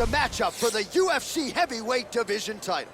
a matchup for the UFC heavyweight division title.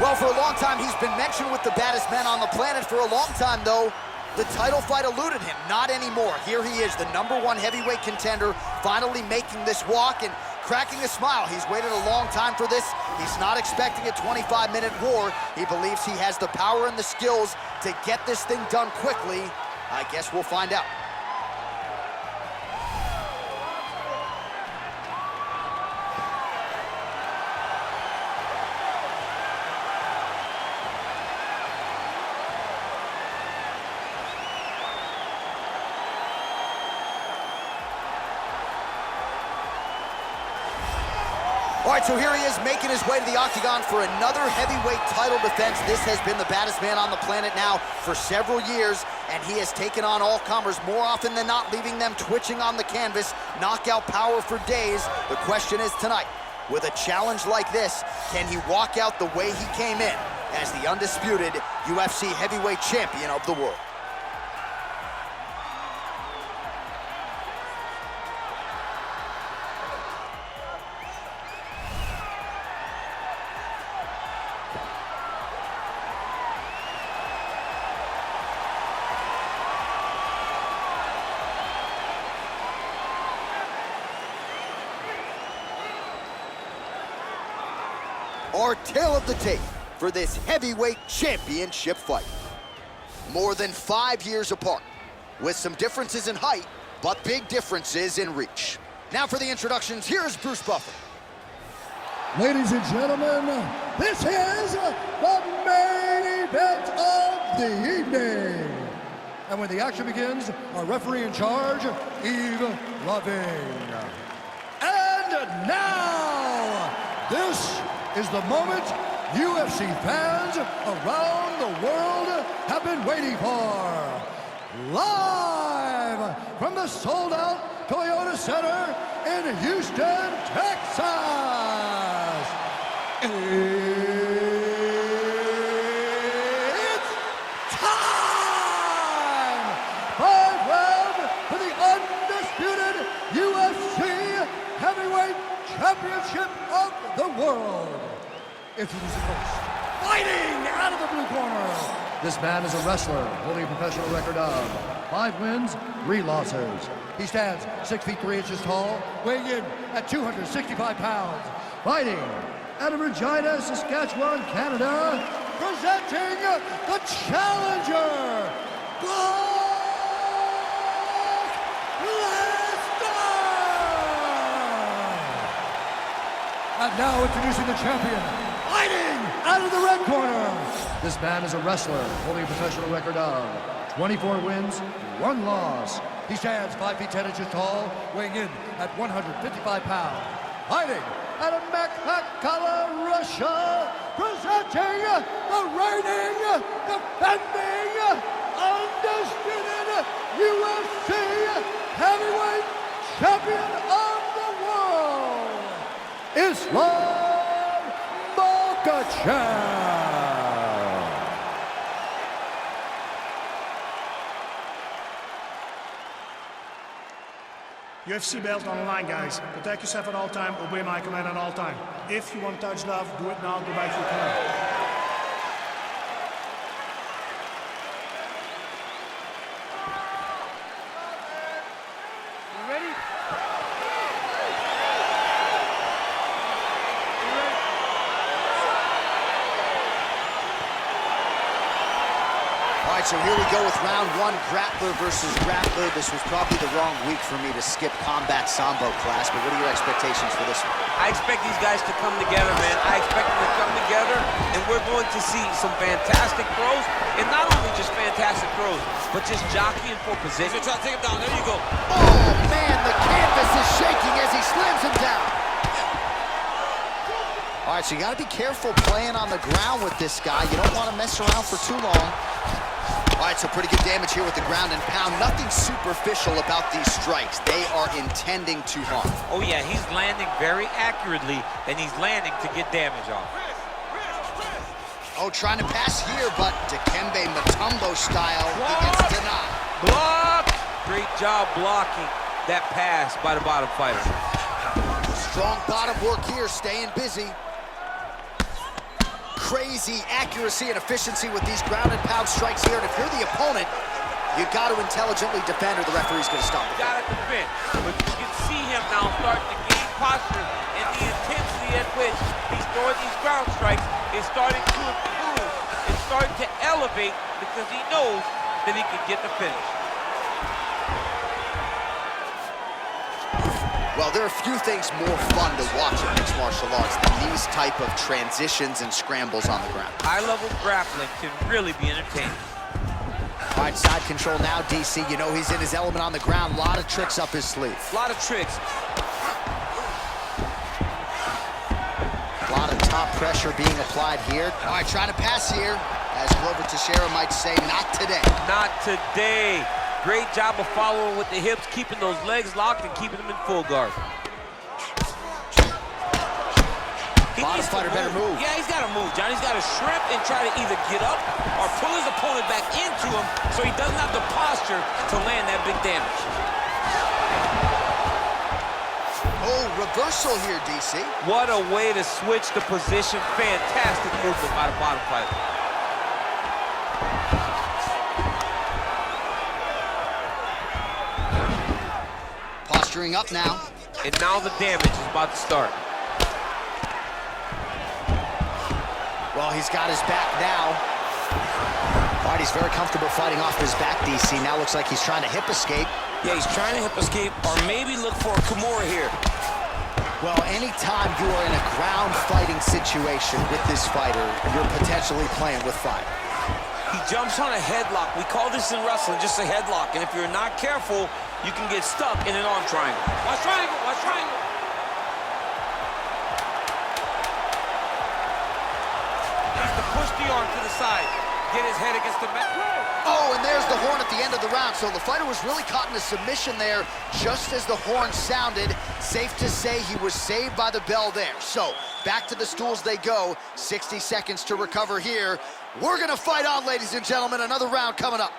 Well, for a long time, he's been mentioned with the baddest men on the planet. For a long time, though, the title fight eluded him. Not anymore. Here he is, the #1 heavyweight contender, finally making this walk and cracking a smile. He's waited a long time for this. He's not expecting a 25-minute war. He believes he has the power and the skills to get this thing done quickly. I guess we'll find out. All right, so here he is making his way to the octagon for another heavyweight title defense. This has been the baddest man on the planet now for several years, and he has taken on all comers more often than not, leaving them twitching on the canvas, knockout power for days. The question is tonight, with a challenge like this, can he walk out the way he came in as the undisputed UFC heavyweight champion of the world? Our tale of the tape for this heavyweight championship fight. More than 5 years apart, with some differences in height, but big differences in reach. Now for the introductions, here's Bruce Buffer. Ladies and gentlemen, this is the main event of the evening. And when the action begins, our referee in charge, Yves Lavigne. And now, this is the moment UFC fans around the world have been waiting for. Live from the sold-out Toyota Center in Houston, Texas. It's time! 5 rounds for the undisputed UFC Heavyweight Championship of the world. Introducing first, fighting out of the blue corner. This man is a wrestler holding a professional record of 5 wins, 3 losses. He stands 6 feet 3 inches tall, weighing in at 265 pounds. Fighting out of Regina, Saskatchewan, Canada, presenting the challenger, Brock Lesnar! And now introducing the champion, fighting out of the red corner. This man is a wrestler holding a professional record of 24 wins, 1 loss. He stands 5 feet 10 inches tall, weighing in at 155 pounds. Fighting out of Makhachev, Russia, presenting the reigning, defending, undisputed UFC heavyweight champion of the world, Islam Makhachev. UFC belt on the line, guys. Protect yourself at all time, obey my command at all time. If you want to touch love, do it now, go back to your command. All right, so here we go with round 1, grappler versus grappler. This was probably the wrong week for me to skip combat sambo class, but what are your expectations for this one? I expect these guys to come together, man. I expect them to come together, and we're going to see some fantastic throws, and not only just fantastic throws, but just jockeying for position. He's gonna try to take him down. There you go. Oh, man, the canvas is shaking as he slams him down. All right, so you got to be careful playing on the ground with this guy. You don't want to mess around for too long. All right, so pretty good damage here with the ground and pound. Nothing superficial about these strikes. They are intending to harm. Oh, yeah, he's landing very accurately, and he's landing to get damage off. Oh, trying to pass here, but Dikembe Mutombo style, he gets denied. Block! Great job blocking that pass by the bottom fighter. Strong bottom work here, staying busy. Crazy accuracy and efficiency with these ground and pound strikes here. And if you're the opponent, you got to intelligently defend or the referee's going to stop it. Got to defend. But you can see him now starting to gain posture, and the intensity at which he's throwing these ground strikes is starting to improve. It's starting to elevate because he knows that he can get the finish. Well, there are few things more fun to watch in mixed martial arts than these type of transitions and scrambles on the ground. High-level grappling can really be entertaining. All right, side control now, DC. You know he's in his element on the ground. A lot of tricks up his sleeve. A lot of tricks. A lot of top pressure being applied here. All right, trying to pass here. As Glover Teixeira might say, not today. Not today. Great job of following with the hips, keeping those legs locked and keeping them in full guard. Bottom fighter better move. Yeah, he's got to move, John. He's got to shrimp and try to either get up or pull his opponent back into him so he doesn't have the posture to land that big damage. Oh, reversal here, DC. What a way to switch the position. Fantastic movement by the bottom fighter. Posturing up now. And now the damage is about to start. Well, he's got his back now. All right, he's very comfortable fighting off his back, DC. Now looks like he's trying to hip escape. Yeah, he's trying to hip escape or maybe look for a Kimura here. Well, anytime you are in a ground fighting situation with this fighter, you're potentially playing with fire. He jumps on a headlock. We call this in wrestling just a headlock. And if you're not careful, you can get stuck in an arm triangle. Watch triangle, watch triangle. Needs to push the arm to the side. Get his head against the mat. Oh, and there's the horn at the end of the round. So the fighter was really caught in a submission there just as the horn sounded. Safe to say he was saved by the bell there. So back to the stools they go. 60 seconds to recover here. We're going to fight on, ladies and gentlemen. Another round coming up.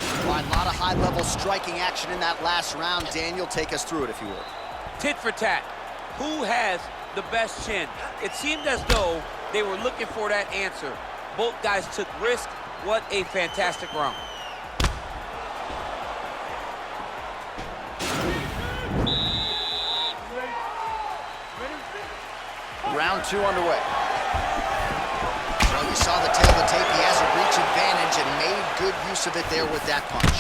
All right, a lot of high-level striking action in that last round. Daniel, take us through it, if you would. Tit for tat. Who has the best chin? It seemed as though they were looking for that answer. Both guys took risk. What a fantastic round. Round two underway. Well, you saw the tail of the tape. He has a reach advantage and made good use of it there with that punch.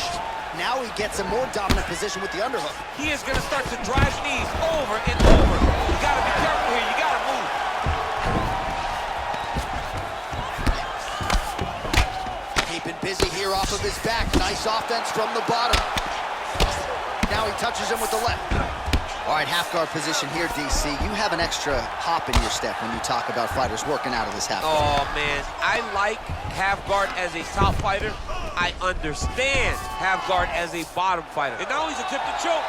Now he gets a more dominant position with the underhook. He is going to start to drive knees over and over. You got to be careful here. You got to move. Keeping busy here off of his back. Nice offense from the bottom. Now he touches him with the left. All right, half guard position here, DC. You have an extra hop in your step when you talk about fighters working out of this half guard. Oh, man. I like half guard as a top fighter. I understand half guard as a bottom fighter. And now he's attempting to choke.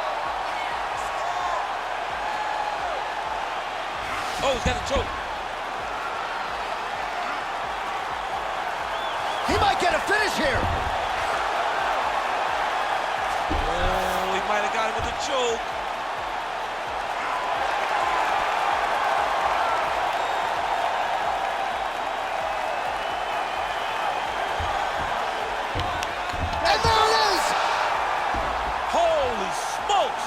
Oh, he's got a choke. He might get a finish here. Oh, he might have got him with a choke. And there it is! Holy smokes!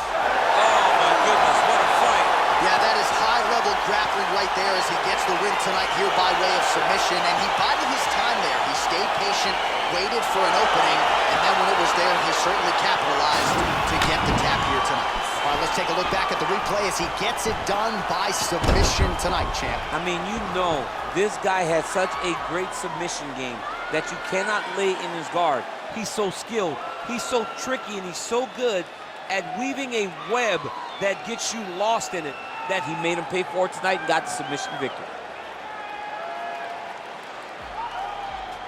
Oh, my goodness, what a fight. Yeah, that is high-level grappling right there as he gets the win tonight here by way of submission. And he bided his time there. He stayed patient, waited for an opening, and then when it was there, he certainly capitalized to get the tap here tonight. All right, let's take a look back at the replay as he gets it done by submission tonight, champ. I mean, you know, this guy has such a great submission game that you cannot lay in his guard. He's so skilled, he's so tricky, and he's so good at weaving a web that gets you lost in it that he made him pay for it tonight and got the submission victory.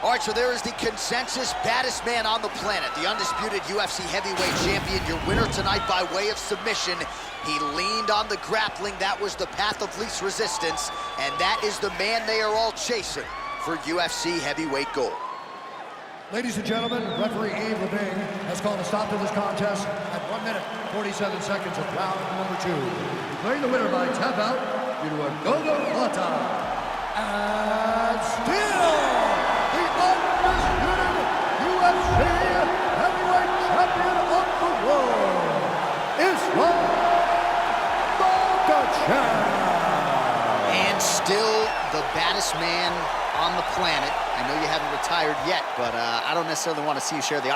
All right, so there is the consensus baddest man on the planet, the undisputed UFC heavyweight champion, your winner tonight by way of submission. He leaned on the grappling. That was the path of least resistance, and that is the man they are all chasing for UFC heavyweight gold. Ladies and gentlemen, referee Yves Levine has called a stop to this contest at 1 minute, 47 seconds of round number 2. Declaring the winner by tap out due to a go-go plata. And still, the undisputed UFC heavyweight champion of the world, Islam Makhachev. And still the baddest man on the planet. I know you haven't retired yet, but I don't necessarily want to see you share the